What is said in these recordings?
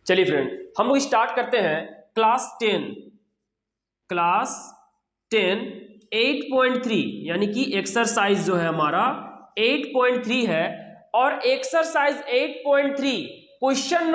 चलिए फ्रेंड, हम लोग स्टार्ट करते हैं क्लास 10 8.3 यानी कि एक्सरसाइज जो है हमारा 8.3 है। और एक्सरसाइज 8.3 क्वेश्चन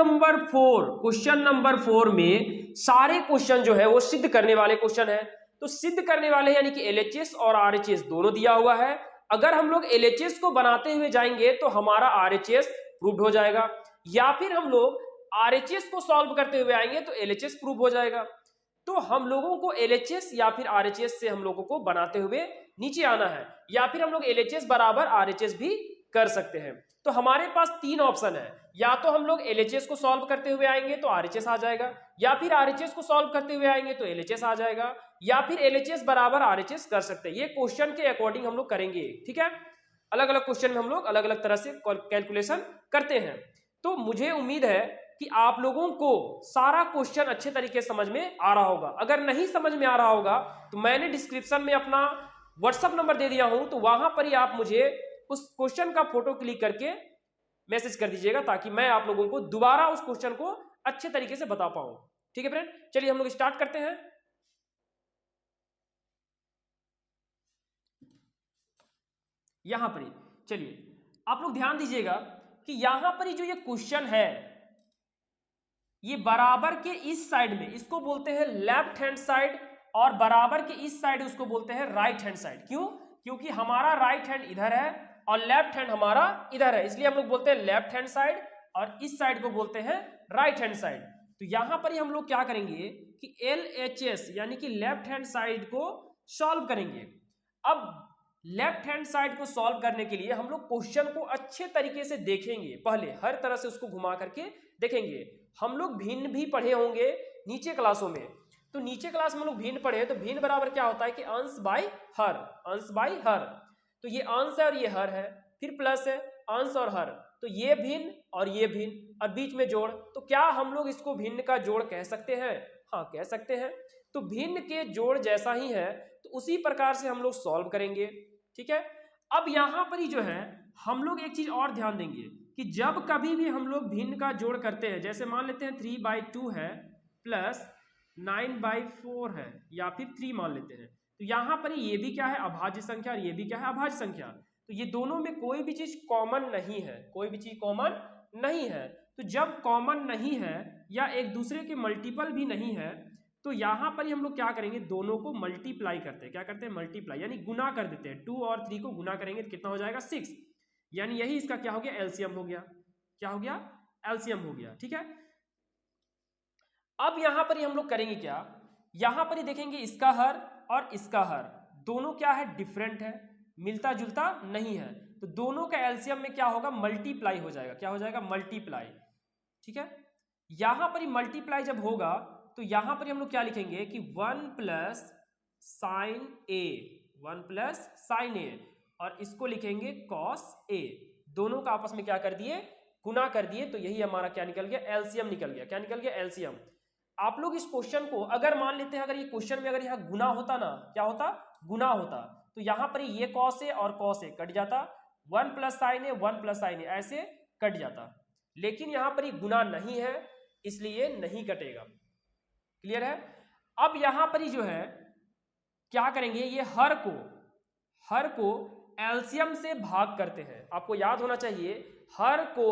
नंबर 4 में सारे क्वेश्चन जो है वो सिद्ध करने वाले क्वेश्चन है। तो सिद्ध करने वाले यानी कि एलएचएस और आरएचएस दोनों दिया हुआ है। अगर हम लोग एलएचएस को बनाते हुए जाएंगे तो हमारा आरएचएस प्रूव्ड हो जाएगा, या फिर हम लोग आरएचएस को सॉल्व करते हुए आएंगे तो एलएचएस प्रूव हो जाएगा। तो हम लोगों को एलएचएस या फिर आरएचएस से हम लोगों को बनाते हुए नीचे आना है, या फिर हम लोग एलएचएस बराबर आरएचएस भी कर सकते हैं। तो हमारे पास तीन ऑप्शन है, या तो हम लोग एलएचएस को सॉल्व करते हुए आएंगे तो आरएचएस आ जाएगा, या फिर आरएचएस को सॉल्व करते हुए आएंगे तो एलएचएस आ जाएगा, या फिर एलएचएस बराबर आरएचएस कर सकते हैं। ये क्वेश्चन के अकॉर्डिंग हम लोग करेंगे, ठीक है। अलग अलग क्वेश्चन में हम लोग अलग अलग तरह से कैलकुलेशन करते हैं। तो मुझे उम्मीद है कि आप लोगों को सारा क्वेश्चन अच्छे तरीके से समझ में आ रहा होगा। अगर नहीं समझ में आ रहा होगा तो मैंने डिस्क्रिप्शन में अपना व्हाट्सएप नंबर दे दिया हूं, तो वहां पर ही आप मुझे उस क्वेश्चन का फोटो क्लिक करके मैसेज कर दीजिएगा, ताकि मैं आप लोगों को दोबारा उस क्वेश्चन को अच्छे तरीके से बता पाऊं। ठीक है फ्रेंड, चलिए हम लोग स्टार्ट करते हैं। यहां पर ही चलिए आप लोग ध्यान दीजिएगा कि यहां पर ही जो ये क्वेश्चन है, ये बराबर के इस साइड में इसको बोलते हैं लेफ्ट हैंड साइड, और बराबर के इस साइड उसको बोलते हैं राइट हैंड साइड। क्यों? क्योंकि हमारा राइट हैंड इधर है और लेफ्ट हैंड हमारा इधर है, इसलिए हम लोग बोलते हैं लेफ्ट हैंड साइड, और इस साइड को बोलते हैं राइट हैंड साइड। तो यहां पर ही हम लोग क्या करेंगे कि LHS यानी कि लेफ्ट हैंड साइड को सॉल्व करेंगे। अब लेफ्ट हैंड साइड को सॉल्व करने के लिए हम लोग क्वेश्चन को अच्छे तरीके से देखेंगे, पहले हर तरह से उसको घुमा करके देखेंगे। हम लोग भिन्न भी पढ़े होंगे नीचे क्लासों में, तो नीचे क्लास में हम लोग भिन्न पढ़े, तो भिन्न बराबर क्या होता है कि अंश बाय हर, अंश बाय हर। तो ये अंश है और ये हर है, फिर प्लस है अंश और हर, तो ये भिन्न और ये भिन्न और बीच में जोड़। तो क्या हम लोग इसको भिन्न का जोड़ कह सकते हैं? हाँ, कह सकते हैं। तो भिन्न के जोड़ जैसा ही है तो उसी प्रकार से हम लोग सॉल्व करेंगे, ठीक है। अब यहां पर ही जो है हम लोग एक चीज और ध्यान देंगे कि जब कभी भी हम लोग भिन्न का जोड़ करते हैं, जैसे मान लेते हैं 3/2 है प्लस 9/4 है, या फिर 3 मान लेते हैं, तो यहां पर ये भी क्या है? अभाज्य संख्या, और ये भी क्या है? अभाज्य संख्या। तो ये दोनों में कोई भी चीज कॉमन नहीं है, कोई भी चीज कॉमन नहीं है। तो जब कॉमन नहीं है या एक दूसरे के मल्टीपल भी नहीं है, तो यहां पर ही हम लोग क्या करेंगे? दोनों को मल्टीप्लाई करते हैं। क्या करते हैं? मल्टीप्लाई, यानी गुना कर देते हैं। 2 और 3 को गुना करेंगे तो कितना हो जाएगा? 6, यानी यही इसका क्या हो गया? एलसीएम हो गया। क्या हो गया? एलसीएम हो गया, ठीक है। अब यहां पर ही हम लोग करेंगे क्या? यहां पर ही देखेंगे इसका हर और इसका हर दोनों क्या है? डिफरेंट है, मिलता जुलता नहीं है। तो दोनों का एलसीएम में क्या होगा? मल्टीप्लाई हो जाएगा। क्या हो जाएगा? मल्टीप्लाई, ठीक है। यहां पर ही मल्टीप्लाई जब होगा तो यहां पर हम लोग क्या लिखेंगे कि 1 प्लस साइन ए, 1 प्लस साइन ए, और इसको लिखेंगे कॉस ए। दोनों का आपस में क्या कर दिए? गुना कर दिए। तो यही हमारा क्या निकल गया? एलसीएम निकल गया। क्या निकल गया? एलसीएम। आप लोग इस क्वेश्चन को अगर मान लेते हैं, अगर ये क्वेश्चन में अगर यहाँ गुना होता ना, क्या होता? गुना होता, तो यहां पर ये कॉस ए और कॉस ए कट जाता, 1 प्लस साइन ए 1 प्लस साइन ए ऐसे कट जाता। लेकिन यहां पर ये गुना नहीं है, इसलिए नहीं कटेगा। क्लियर है? अब यहां पर ही जो है क्या करेंगे? ये हर को एलसीएम से भाग करते हैं। आपको याद होना चाहिए, हर को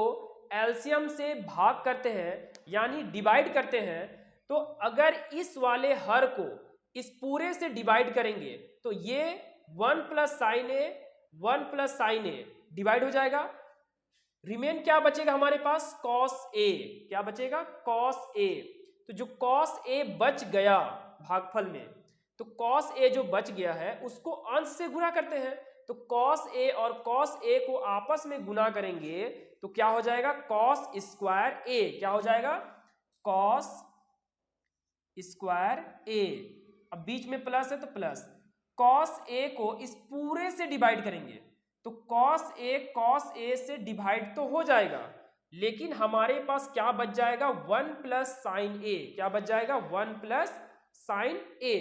एलसीएम से भाग करते हैं यानी डिवाइड करते हैं। तो अगर इस वाले हर को इस पूरे से डिवाइड करेंगे तो ये 1 प्लस साइन ए 1 प्लस साइन ए डिवाइड हो जाएगा। रिमेन क्या बचेगा हमारे पास? Cos A. क्या बचेगा? Cos A. तो जो कॉस ए बच गया भागफल में, तो कॉस ए जो बच गया है उसको अंश से गुणा करते हैं। तो कॉस ए और कॉस ए को आपस में गुणा करेंगे तो क्या हो जाएगा? कॉस स्क्वायर ए। क्या हो जाएगा? कॉस स्क्वायर ए। अब बीच में प्लस है तो प्लस, कॉस ए को इस पूरे से डिवाइड करेंगे तो कॉस ए से डिवाइड तो हो जाएगा, लेकिन हमारे पास क्या बच जाएगा? 1 प्लस साइन ए। क्या बच जाएगा? 1 प्लस साइन ए।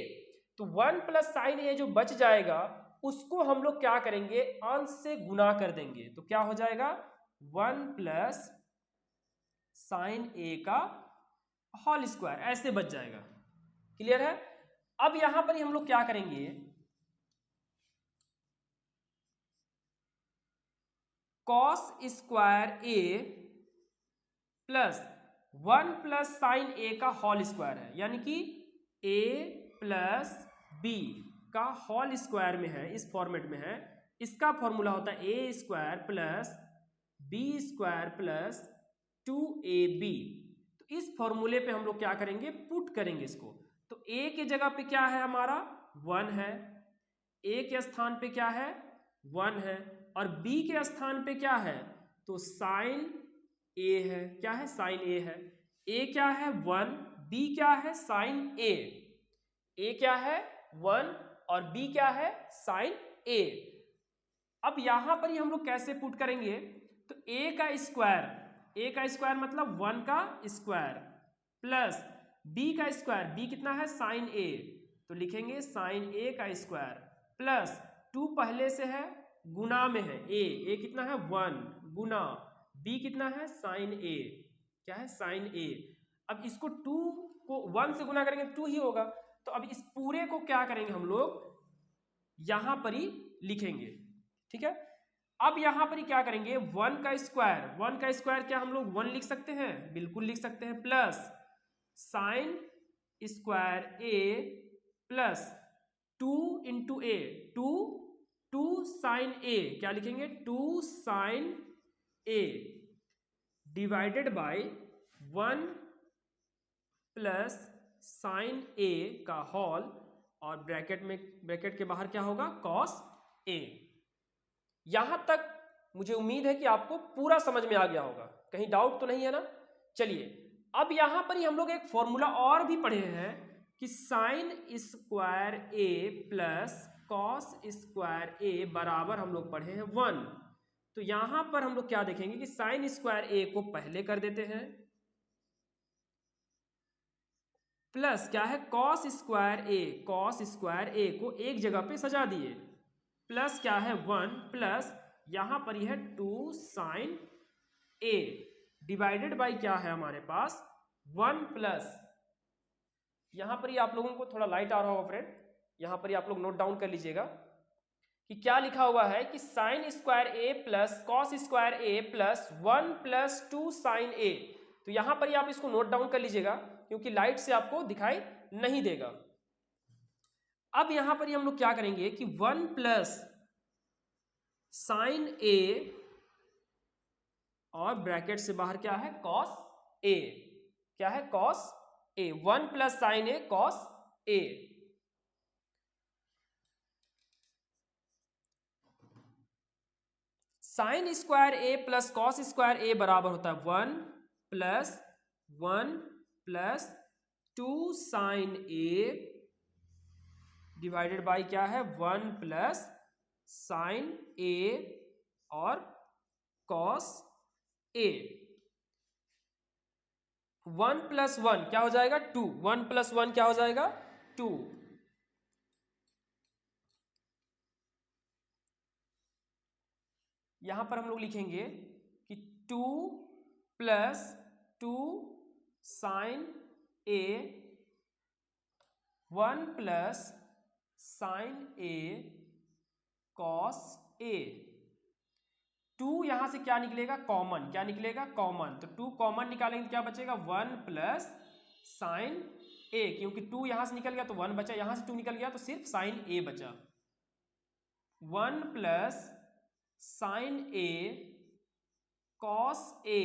तो 1 प्लस साइन ए जो बच जाएगा उसको हम लोग क्या करेंगे? अंश से गुना कर देंगे। तो क्या हो जाएगा? 1 प्लस साइन ए का होल स्क्वायर, ऐसे बच जाएगा। क्लियर है? अब यहां पर ही हम लोग क्या करेंगे, cos square A plus 1 plus sine A का होल स्क्वायर है, यानी कि ए प्लस बी का होल स्क्वायर में है, इस फॉर्मेट में है। इसका फॉर्मूला होता है A square plus B square plus 2ab। तो इस फॉर्मूले पे हम लोग क्या करेंगे, पुट करेंगे इसको। तो ए के जगह पे क्या है हमारा 1 है, ए के स्थान पे क्या है 1 है, और बी के स्थान पे क्या है, तो साइन ए है। क्या है, साइन ए है। ए क्या है 1, बी क्या है साइन ए। ए क्या है 1 और बी क्या है साइन ए। अब यहां पर ही हम लोग कैसे पुट करेंगे, तो ए का स्क्वायर मतलब 1 का स्क्वायर प्लस बी का स्क्वायर, बी कितना है साइन ए, तो लिखेंगे साइन ए का स्क्वायर प्लस 2 पहले से है गुना में है, ए कितना है 1 गुना बी कितना है साइन ए, क्या है साइन ए। अब इसको 2 को 1 से गुना करेंगे 2 ही होगा। तो अब इस पूरे को क्या करेंगे हम लोग, यहां पर ही लिखेंगे। ठीक है, अब यहां पर ही क्या करेंगे, 1 का स्क्वायर क्या हम लोग 1 लिख सकते हैं, बिल्कुल लिख सकते हैं, plus sine square A plus 2 into A, 2 sine A, क्या लिखेंगे 2 sine A divided by 1 plus sine A का होल, और ब्रैकेट के बाहर क्या होगा कॉस ए। यहां तक मुझे उम्मीद है कि आपको पूरा समझ में आ गया होगा, कहीं डाउट तो नहीं है ना। चलिए, अब यहां पर ही हम लोग एक फॉर्मूला और भी पढ़े हैं कि sign square A plus cos square A बराबर हम लोग पढ़े हैं 1। तो यहां पर हम लोग क्या देखेंगे कि साइन स्क्वायर ए को पहले कर देते हैं, प्लस क्या है कॉस स्क्वायर ए को एक जगह पे सजा दिए, प्लस क्या है 1 प्लस यहां पर यह 2 साइन ए डिवाइडेड बाय क्या है हमारे पास 1 प्लस, यहां पर ही आप लोगों को थोड़ा लाइट आ रहा होगा फ्रेंड, यहां पर ही आप लोग नोट डाउन कर लीजिएगा कि क्या लिखा हुआ है कि sign square A plus cos square A plus 1 plus 2 sine ए। तो यहां पर ही आप इसको नोट डाउन कर लीजिएगा क्योंकि लाइट से आपको दिखाई नहीं देगा। अब यहां पर ही हम लोग क्या करेंगे कि 1 प्लस साइन ए और ब्रैकेट से बाहर क्या है कॉस ए, क्या है cos A, 1 plus sine A cos A. Sine square A plus cos square A बराबर होता है 1 plus 2 sine A divided by क्या है 1 प्लस साइन ए और कॉस ए। 1 प्लस 1 क्या हो जाएगा 2, 1 प्लस 1 क्या हो जाएगा 2। यहां पर हम लोग लिखेंगे कि 2 plus 2 sine A 1 plus sine A cos ए। 2 यहां से क्या निकलेगा कॉमन, क्या निकलेगा कॉमन, तो 2 कॉमन निकालेंगे तो क्या बचेगा 1 प्लस साइन ए, क्योंकि 2 यहां से निकल गया तो 1 बचा, यहां से 2 निकल गया तो सिर्फ साइन ए बचा। 1 plus sine A cos A,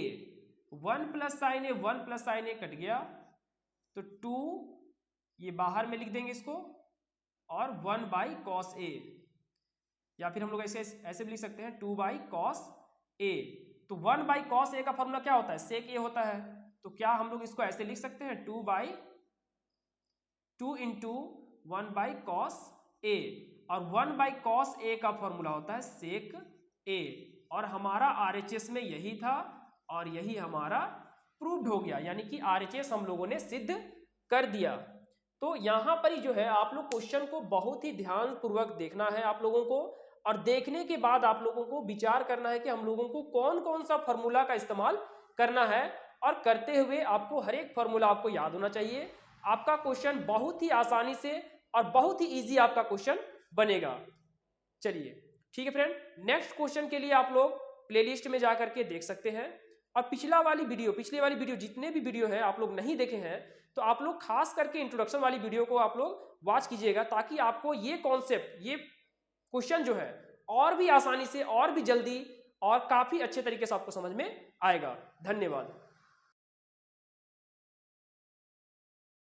1 plus sine A 1 plus sine A cut गया तो 2 ये बाहर में लिख देंगे इसको, और 1 बाई कॉस ए, या फिर हम लोग ऐसे भी लिख सकते हैं 2 बाई कॉस ए। तो 1 बाई कॉस ए का फॉर्मूला क्या होता है सेक ए होता है, तो क्या हम लोग इसको ऐसे लिख सकते हैं 2 इंटू 1 बाई कॉस ए, और 1 बाई कॉस ए का फॉर्मूला होता है सेक ए, और हमारा आरएचएस में यही था और यही हमारा प्रूव्ड हो गया, यानी कि आरएचएस हम लोगों ने सिद्ध कर दिया। तो यहां पर ही जो है आप लोग क्वेश्चन को बहुत ही ध्यान पूर्वक देखना है आप लोगों को, और देखने के बाद आप लोगों को विचार करना है कि हम लोगों को कौन कौन सा फॉर्मूला का इस्तेमाल करना है, और करते हुए आपको हर एक फॉर्मूला आपको याद होना चाहिए। आपका क्वेश्चन बहुत ही आसानी से और बहुत ही इजी आपका क्वेश्चन बनेगा। चलिए ठीक है फ्रेंड, नेक्स्ट क्वेश्चन के लिए आप लोग प्लेलिस्ट में जा करके देख सकते हैं। और पिछली वाली वीडियो जितने भी वीडियो है आप लोग नहीं देखे हैं तो आप लोग खास करके इंट्रोडक्शन वाली वीडियो को आप लोग वॉच कीजिएगा, ताकि आपको ये कॉन्सेप्ट, ये क्वेश्चन जो है और भी आसानी से और भी जल्दी और काफी अच्छे तरीके से आपको समझ में आएगा। धन्यवाद।